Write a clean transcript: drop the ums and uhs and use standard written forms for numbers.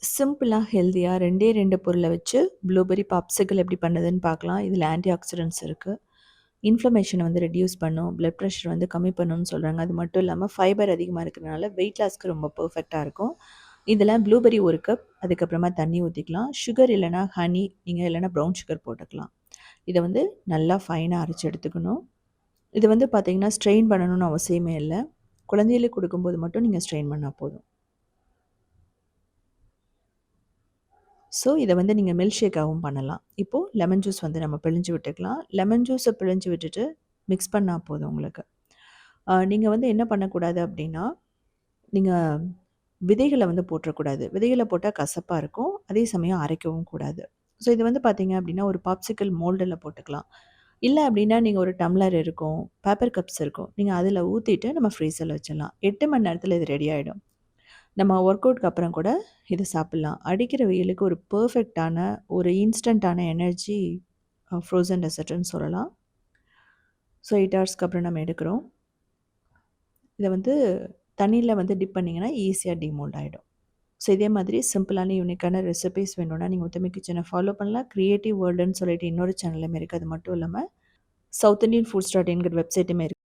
சிம்பிளா, ஹெல்தியா 2டே 2 பொருள வச்சு ப்ளூபெர்ரி பாப்சிக்கிள் எப்படி பண்ணுதுன்னு பார்க்கலாம். இதில ஆன்டி ஆக்ஸிடென்ட்ஸ் இருக்கு. இன்ஃப்ளமேஷன வந்து ரெட்யூஸ் பண்ணும். பிளட் பிரஷர் வந்து கம்மி பண்ணும்னு சொல்றாங்க. அது மட்டும் இல்லாம ஃபைபர் அதிகமா இருக்கிறனால வெயிட் லாஸ்க்கு ரொம்ப பெர்ஃபெக்ட்டா இருக்கும். இதில ப்ளூபெர்ரி 1 கப், அதுக்கப்புறமா தண்ணி ஊத்திக்கலாம். சுகர் இல்லன்னா ஹனி, நீங்க இல்லன்னா ப்ரவுன் சுகர் போட்டுக்கலாம். இத வந்து நல்லா ஃபைனா அரைச்சு எடுத்துக்கணும். இது வந்து பார்த்தீங்கன்னா, ஸ்ட்ரெயின் பண்ணணும்னு அவசியமே இல்ல. குழந்தைகளுக்கு குடுக்கும்போது மட்டும் நீங்க ஸ்ட்ரெயின் பண்ணா போதும். ஸோ, இத வந்து நீங்க மில்க் ஷேக்காவும் பண்ணலாம். இப்போ லெமன் ஜூஸ் வந்து நம்ம பிழிஞ்சு விட்டுக்கலாம். லெமன் ஜூஸ பிழிஞ்சு விட்டுட்டு மிக்ஸ் பண்ணா போதும் உங்களுக்கு. நீங்க வந்து என்ன பண்ணக்கூடாது அப்டின்னா, நீங்க விதைகள வந்து போட்றக்கூடாது. விதைகள போட்டா கசப்பா இருக்கும். அதே சமயம் அரைக்கவும் கூடாது. ஸோ, இது வந்து பார்த்தீங்க அப்டின்னா, ஒரு பாப்சிக்கிள் மோல்டுல போட்டுக்கலாம். இல்ல அப்டின்னா, நீங்க ஒரு டம்ளர் இருக்கும், பேப்பர் கப்ஸ் இருக்கும். நீங்க அதில ஊத்திட்டு நம்ம ஃப்ரீசர்ல வச்சிடலாம். 8 மணி நேரத்தில இது ரெடி ஆயிடும். நம்ம ஒர்க் அவுட்க்கு அப்புறம் கூட இத சாப்பிடலாம். அடிக்கிற வெயிலுக்கு ஒரு பெர்ஃபெக்ட்டான, ஒரு இன்ஸ்டன்ட்டான எனர்ஜி ஃப்ரோசன் டெசர்ட்ன்னு சொல்லலாம். ஸோ 8 ஹவர்ஸ்க்கு அப்புறம் நம்ம எடுக்கிறோம். இத வந்து தண்ணீல வந்து டிப் பண்ணீங்கன்னா, ஈஸியா டிமோல்ட் ஆயிடும். ஸோ இதே மாதிரி சிம்பிளான, யூனிக்கான ரெசிபீஸ் வேணும்னா, நீங்க உத்தமி கிச்சன ஃபாலோ பண்ணலாம். கிரியேட்டிவ் வேர்ல்டுன்னு சொல்லிட்டு இன்னொரு சேனலும் இருக்கு. அது மட்டும் இல்லாம, சவுத் இண்டியன் ஃபுட்ஸ்.inங்கிற வெப்சைட்டுமே இருக்கு.